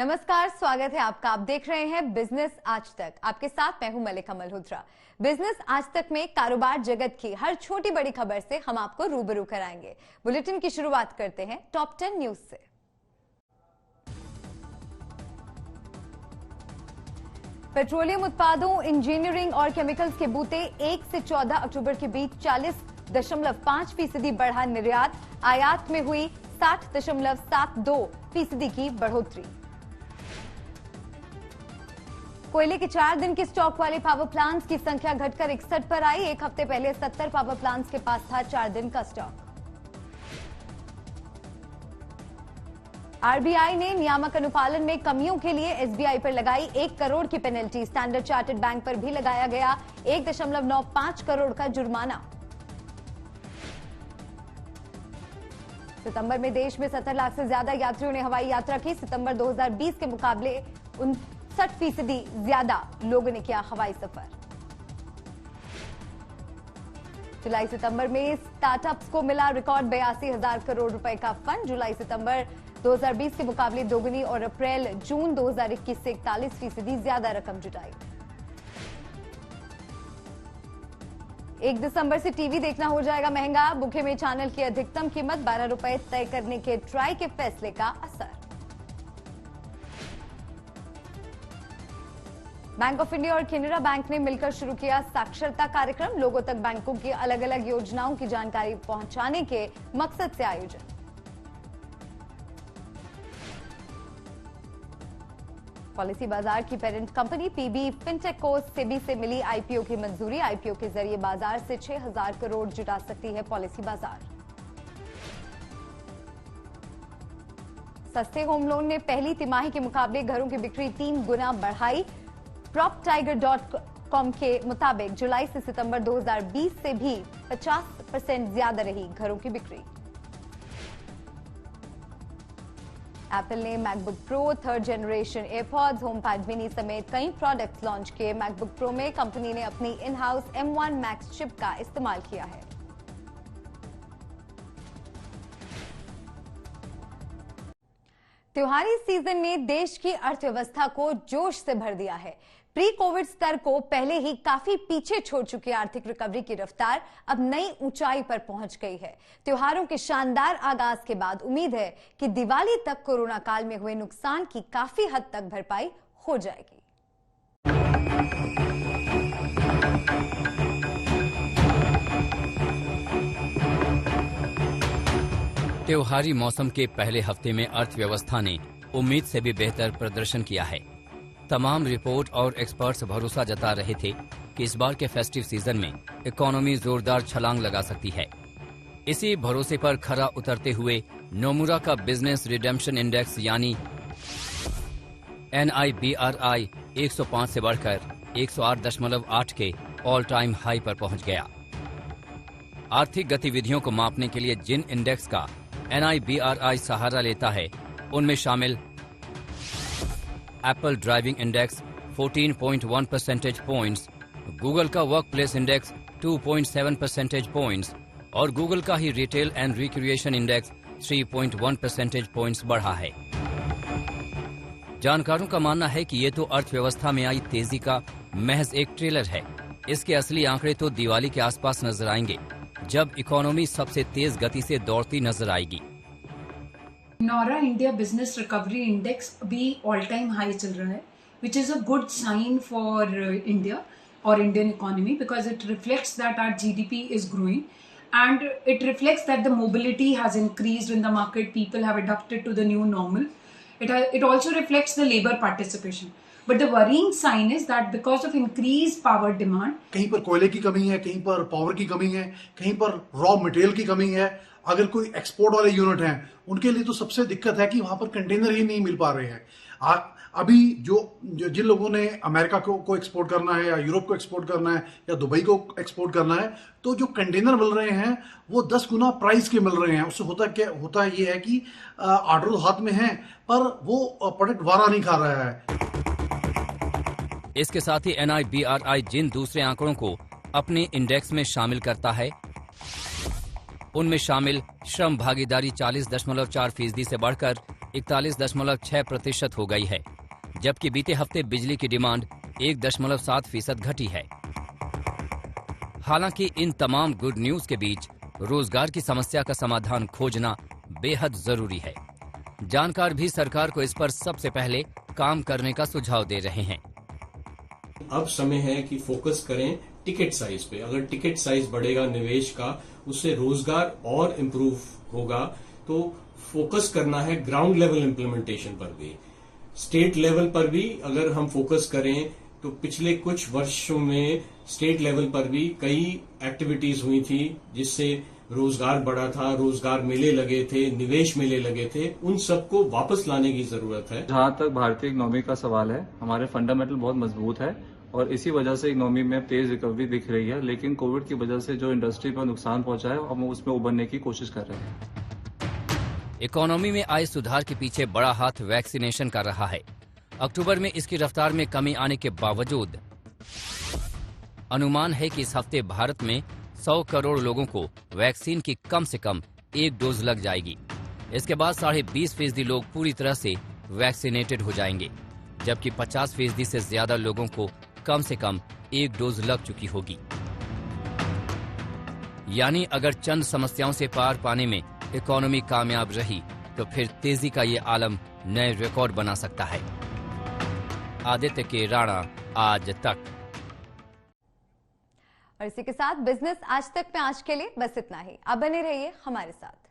नमस्कार, स्वागत है आपका। आप देख रहे हैं बिजनेस आज तक। आपके साथ मैं हूं मलिका मल्होत्रा। बिजनेस आज तक में कारोबार जगत की हर छोटी बड़ी खबर से हम आपको रूबरू कराएंगे। बुलेटिन की शुरुआत करते हैं टॉप 10 न्यूज से। पेट्रोलियम उत्पादों, इंजीनियरिंग और केमिकल्स के बूते 1 से 14 अक्टूबर के बीच 40.5% बढ़ा निर्यात। आयात में हुई 60.72% की बढ़ोतरी। कोयले के 4 दिन के स्टॉक वाले पावर प्लांट्स की संख्या घटकर 61 पर आई। एक हफ्ते पहले 70 पावर प्लांट्स के पास था 4 दिन का स्टॉक। आरबीआई ने नियामक अनुपालन में कमियों के लिए एसबीआई पर लगाई 1 करोड़ की पेनल्टी। स्टैंडर्ड चार्टर्ड बैंक पर भी लगाया गया 1.95 करोड़ का जुर्माना। सितंबर में देश में 70 लाख से ज्यादा यात्रियों ने हवाई यात्रा की। सितंबर 2020 के मुकाबले 59% ज्यादा लोगों ने किया हवाई सफर। जुलाई सितंबर में स्टार्टअप्स को मिला रिकॉर्ड 82,000 करोड़ रुपए का फंड। जुलाई सितंबर 2020 के मुकाबले दोगुनी और अप्रैल जून 2021 से 41% ज्यादा रकम जुटाई। 1 दिसंबर से टीवी देखना हो जाएगा महंगा। बुके में चैनल की अधिकतम कीमत 12 रुपए तय करने के ट्राई के फैसले का असर। बैंक ऑफ इंडिया और केनरा बैंक ने मिलकर शुरू किया साक्षरता कार्यक्रम। लोगों तक बैंकों की अलग अलग योजनाओं की जानकारी पहुंचाने के मकसद से आयोजन। पॉलिसी बाजार की पेरेंट कंपनी पीबी फिनटेक को सेबी से मिली आईपीओ की मंजूरी। आईपीओ के जरिए बाजार से 6,000 करोड़ जुटा सकती है पॉलिसी बाजार। सस्ते होम लोन ने पहली तिमाही के मुकाबले घरों की बिक्री 3 गुना बढ़ाई। proptiger.com के मुताबिक जुलाई से सितंबर 2020 से भी 50% ज्यादा रही घरों की बिक्री। एप्पल ने MacBook Pro, 3rd generation AirPods, HomePod mini समेत कई प्रोडक्ट्स लॉन्च किए। मैकबुक प्रो में कंपनी ने अपनी in house M1 max chip का इस्तेमाल किया है। त्योहारी सीजन ने देश की अर्थव्यवस्था को जोश से भर दिया है। प्री कोविड स्तर को पहले ही काफी पीछे छोड़ चुकी आर्थिक रिकवरी की रफ्तार अब नई ऊंचाई पर पहुंच गई है। त्योहारों के शानदार आगाज के बाद उम्मीद है कि दिवाली तक कोरोना काल में हुए नुकसान की काफी हद तक भरपाई हो जाएगी। त्योहारी मौसम के पहले हफ्ते में अर्थव्यवस्था ने उम्मीद से भी बेहतर प्रदर्शन किया है। तमाम रिपोर्ट और एक्सपर्ट्स भरोसा जता रहे थे कि इस बार के फेस्टिव सीजन में इकोनॉमी जोरदार छलांग लगा सकती है। इसी भरोसे पर खरा उतरते हुए नोमुरा का बिजनेस रिडेम्पशन इंडेक्स यानी NIBRI 105 से बढ़कर 108.8 के ऑल टाइम हाई पर पहुंच गया। आर्थिक गतिविधियों को मापने के लिए जिन इंडेक्स का NIBRI सहारा लेता है उनमें शामिल Apple driving index 14.1 percentage points, Google का work place index 2.7 percentage points और गूगल का ही retail and recreation index 3.1 percentage points बढ़ा है। जानकारों का मानना है कि ये तो अर्थव्यवस्था में आई तेजी का महज एक ट्रेलर है। इसके असली आंकड़े तो दिवाली के आसपास नजर आएंगे, जब इकोनॉमी सबसे तेज गति से दौड़ती नजर आएगी। नोरा इंडिया बिजनेस रिकवरी इंडेक्स भी ऑल टाइम हाई चल रहा है, which is a good sign for India और Indian economy because it reflects that our GDP is growing and it reflects that the mobility has increased in the market. People have adapted to the new normal. It also reflects the labor participation. But the worrying sign is that because of increased power demand, कहीं पर कोयले की कमी है, कहीं पर power की कमी है, कहीं पर रॉ मटेरियल की कमी है। अगर कोई एक्सपोर्ट वाले यूनिट हैं उनके लिए तो सबसे दिक्कत है कि वहां पर कंटेनर ही नहीं मिल पा रहे हैं। अभी जिन लोगों ने अमेरिका को एक्सपोर्ट करना है या यूरोप को एक्सपोर्ट करना है या दुबई को एक्सपोर्ट करना है, तो जो कंटेनर मिल रहे हैं वो 10 गुना प्राइस के मिल रहे हैं। उससे होता ये है कि ऑर्डर तो हाथ में है पर वो प्रोडक्ट वारा नहीं खा रहा है। इसके साथ ही NIBRI जिन दूसरे आंकड़ों को अपने इंडेक्स में शामिल करता है उनमें शामिल श्रम भागीदारी 40.4% से बढ़कर 41.6% हो गई है, जबकि बीते हफ्ते बिजली की डिमांड 1.7% घटी है। हालांकि इन तमाम गुड न्यूज के बीच रोजगार की समस्या का समाधान खोजना बेहद जरूरी है। जानकार भी सरकार को इस पर सबसे पहले काम करने का सुझाव दे रहे हैं। अब समय है कि फोकस करें टिकट साइज पे। अगर टिकट साइज बढ़ेगा निवेश का, उससे रोजगार और इम्प्रूव होगा। तो फोकस करना है ग्राउंड लेवल इम्प्लीमेंटेशन पर भी, स्टेट लेवल पर भी। अगर हम फोकस करें तो पिछले कुछ वर्षों में स्टेट लेवल पर भी कई एक्टिविटीज हुई थी जिससे रोजगार बढ़ा था, रोजगार मेले लगे थे, निवेश मेले लगे थे। उन सबको वापस लाने की जरूरत है। जहां तक भारतीय इकोनॉमी का सवाल है, हमारे फंडामेंटल बहुत मजबूत है और इसी वजह से इकोनॉमी में तेज रिकवरी दिख रही है। लेकिन कोविड की वजह से जो इंडस्ट्री पर नुकसान पहुंचा है, हम उसमें उबरने की कोशिश कर रहे हैं। इकोनॉमी में आए सुधार के पीछे बड़ा हाथ वैक्सीनेशन का रहा है। अक्टूबर में इसकी रफ्तार में कमी आने के बावजूद अनुमान है कि इस हफ्ते भारत में 100 करोड़ लोगों को वैक्सीन की कम से कम एक डोज लग जाएगी। इसके बाद 20.5% लोग पूरी तरह से वैक्सीनेटेड हो जाएंगे, जबकि 50% से ज्यादा लोगों को कम से कम एक डोज लग चुकी होगी। यानी अगर चंद समस्याओं से पार पाने में इकोनॉमी कामयाब रही तो फिर तेजी का ये आलम नए रिकॉर्ड बना सकता है। आदित्य के राणा, आज तक। और इसी के साथ बिजनेस आज तक में आज के लिए बस इतना ही। अब बने रहिए हमारे साथ।